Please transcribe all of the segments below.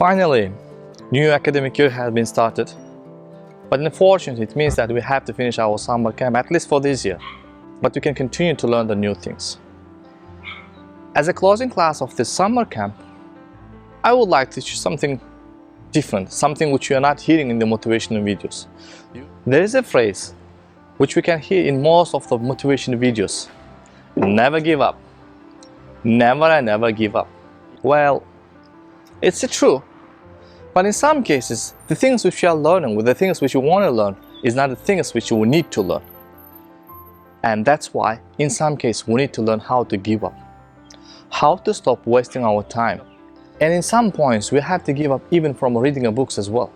Finally, new academic year has been started, but unfortunately it means that we have to finish our summer camp at least for this year, but we can continue to learn the new things. As a closing class of this summer camp, I would like to teach you something different, something which you are not hearing in the motivational videos. There is a phrase which we can hear in most of the motivation videos: never give up, never and never give up. Well, it's true, but in some cases the things which you are learning, with the things which you want to learn, is not the things which you will need to learn. And that's why in some cases we need to learn how to give up, how to stop wasting our time. And in some points we have to give up even from reading books as well.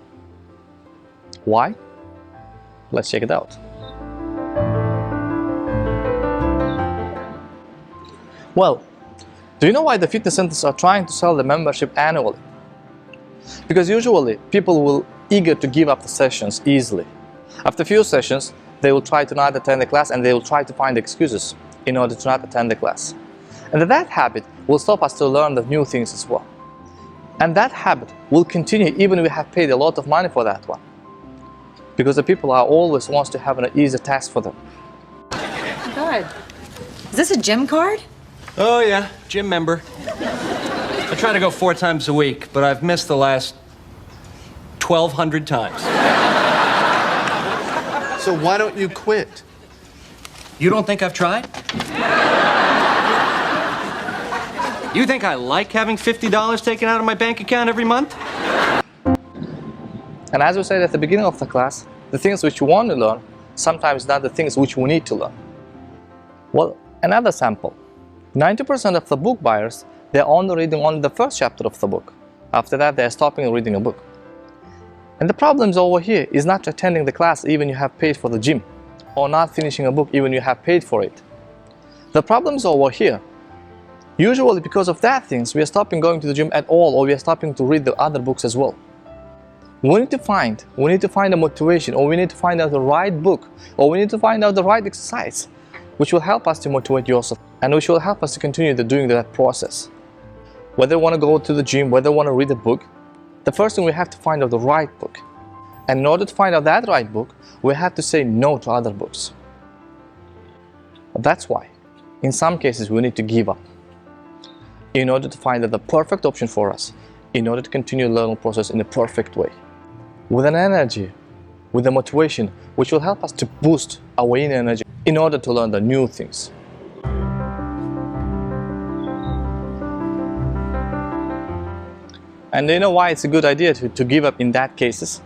Why? Let's check it out. Well, do you know why the fitness centers are trying to sell the membership annually? Because usually people will eager to give up the sessions easily. After a few sessions, they will try to not attend the class and they will try to find excuses in order to not attend the class. And that habit will stop us to learn the new things as well. And that habit will continue even if we have paid a lot of money for that one. Because the people are always wants to have an easy task for them. Oh my God. Is this a gym card? Oh yeah, gym member. I try to go 4 times a week, but I've missed the last 1,200 times. So why don't you quit? You don't think I've tried? You think I like having $50 taken out of my bank account every month? And as we said at the beginning of the class, the things which you want to learn sometimes not the things which we need to learn. Well, another sample. 90% of the book buyers, they're only reading only the first chapter of the book. After that, they're stopping reading a book. And the problem over here is not attending the class even you have paid for the gym, or not finishing a book even you have paid for it. The problem is over here. Usually because of that things, we are stopping going to the gym at all, or we are stopping to read the other books as well. We need to find a motivation, or we need to find out the right book, or we need to find out the right exercise, which will help us to motivate yourself, and which will help us to continue doing that process. Whether you want to go to the gym, whether you want to read a book, the first thing we have to find out the right book. And in order to find out that right book, we have to say no to other books. But that's why, in some cases, we need to give up in order to find out the perfect option for us, in order to continue the learning process in a perfect way. With an energy, with a motivation, which will help us to boost our inner energy in order to learn the new things. And do you know why it's a good idea to give up in that cases?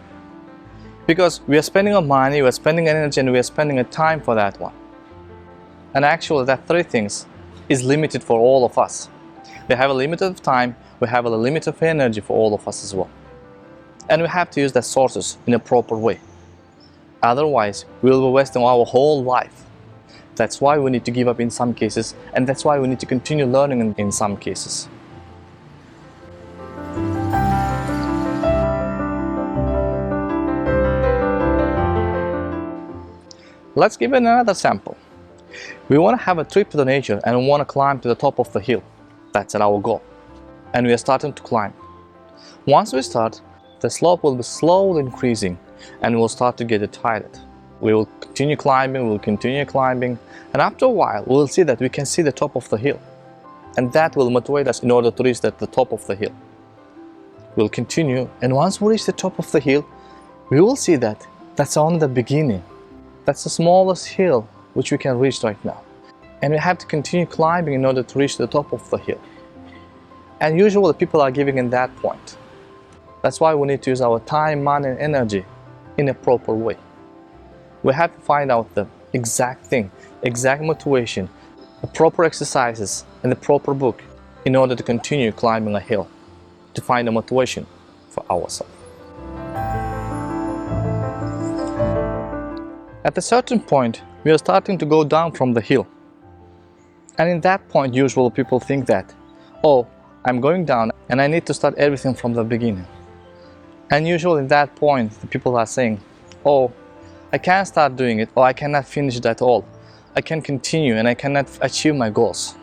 Because we are spending our money, we are spending energy, and we are spending a time for that one. And actually that 3 things is limited for all of us. We have a limit of time, we have a limit of energy for all of us as well. And we have to use the sources in a proper way. Otherwise, we will be wasting our whole life. That's why we need to give up in some cases, and that's why we need to continue learning in some cases. Let's give it another sample. We want to have a trip to the nature and we want to climb to the top of the hill. That's our goal. And we are starting to climb. Once we start, the slope will be slowly increasing and we'll start to get tired. We will continue climbing, and after a while we'll see that we can see the top of the hill. And that will motivate us in order to reach the top of the hill. We'll continue, and once we reach the top of the hill, we will see that that's only the beginning. That's the smallest hill which we can reach right now. And we have to continue climbing in order to reach the top of the hill. And usually people are giving in that point. That's why we need to use our time, money, and energy in a proper way. We have to find out the exact thing, exact motivation, the proper exercises, and the proper book in order to continue climbing a hill, to find a motivation for ourselves. At a certain point, we are starting to go down from the hill. And in that point, usually people think that, oh, I'm going down and I need to start everything from the beginning. And usually at that point, the people are saying, oh, I can't start doing it, or I cannot finish it at all. I can continue and I cannot achieve my goals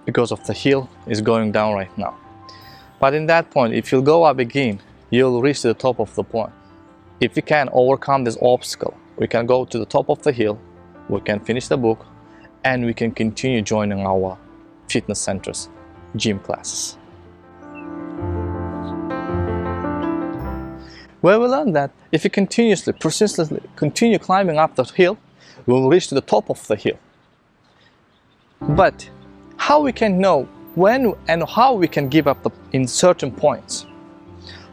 because of the hill is going down right now. But in that point, if you'll go up again, you'll reach to the top of the point. If we can overcome this obstacle, we can go to the top of the hill, we can finish the book, and we can continue joining our fitness centers, gym classes. Where we learned that if we continuously, persistently continue climbing up the hill, we will reach to the top of the hill. But how we can know when and how we can give up in certain points?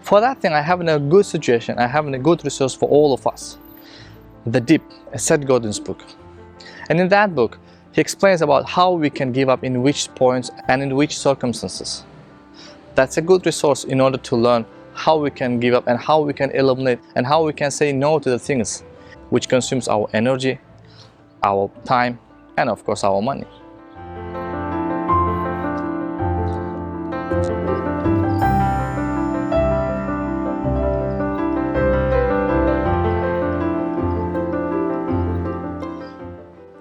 For that thing, I have a good suggestion, I have a good resource for all of us. The Deep, Seth Godin's book. And in that book, he explains about how we can give up in which points and in which circumstances. That's a good resource in order to learn how we can give up and how we can eliminate and how we can say no to the things which consumes our energy, our time, and of course our money.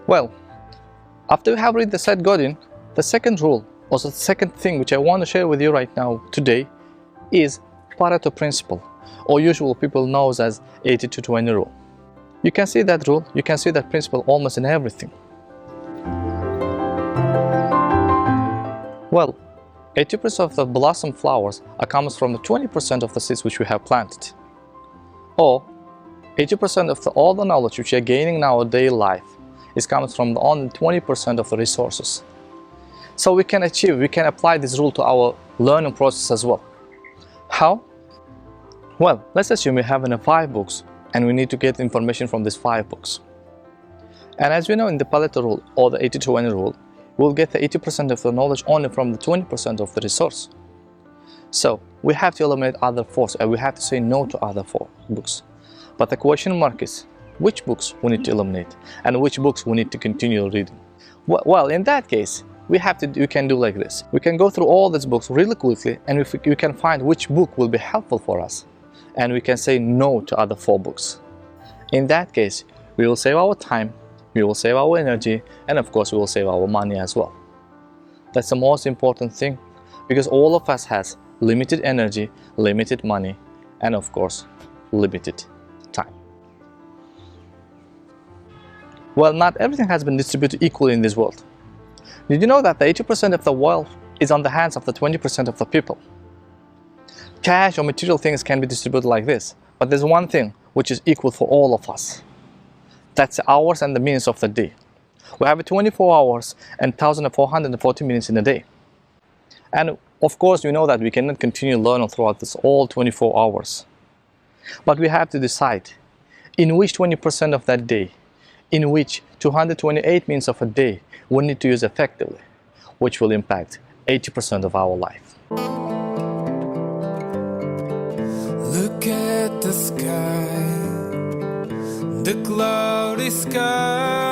Well, after we have read the Seth Godin, the second rule, or the second thing which I want to share with you right now today is Pareto principle, or usually people know as 80-20 rule. You can see that rule, you can see that principle almost in everything. Well, 80% of the blossom flowers comes from the 20% of the seeds which we have planted. Or 80% of all the knowledge which we are gaining in our daily life comes from only 20% of the resources. So we can apply this rule to our learning process as well. How? Well, let's assume we have 5 books and we need to get information from these 5 books. And as we know in the Pareto rule or the 80-20 rule, we'll get the 80% of the knowledge only from the 20% of the resource. So we have to eliminate other 4 and we have to say no to other 4 books. But the question mark is, which books we need to eliminate and which books we need to continue reading? Well, in that case, we can do like this. We can go through all these books really quickly and we can find which book will be helpful for us. And we can say no to other 4 books. In that case, we will save our time, we will save our energy, and of course we will save our money as well. That's the most important thing, because all of us has limited energy, limited money, and of course limited time. Well, not everything has been distributed equally in this world. Did you know that the 80% of the wealth is on the hands of the 20% of the people? Cash or material things can be distributed like this, but there's one thing which is equal for all of us. That's the hours and the minutes of the day. We have 24 hours and 1,440 minutes in a day. And of course, we know that we cannot continue learning throughout this all 24 hours. But we have to decide in which 20% of that day, in which 228 minutes of a day we need to use effectively, which will impact 80% of our life. Look at the sky, the cloudy sky.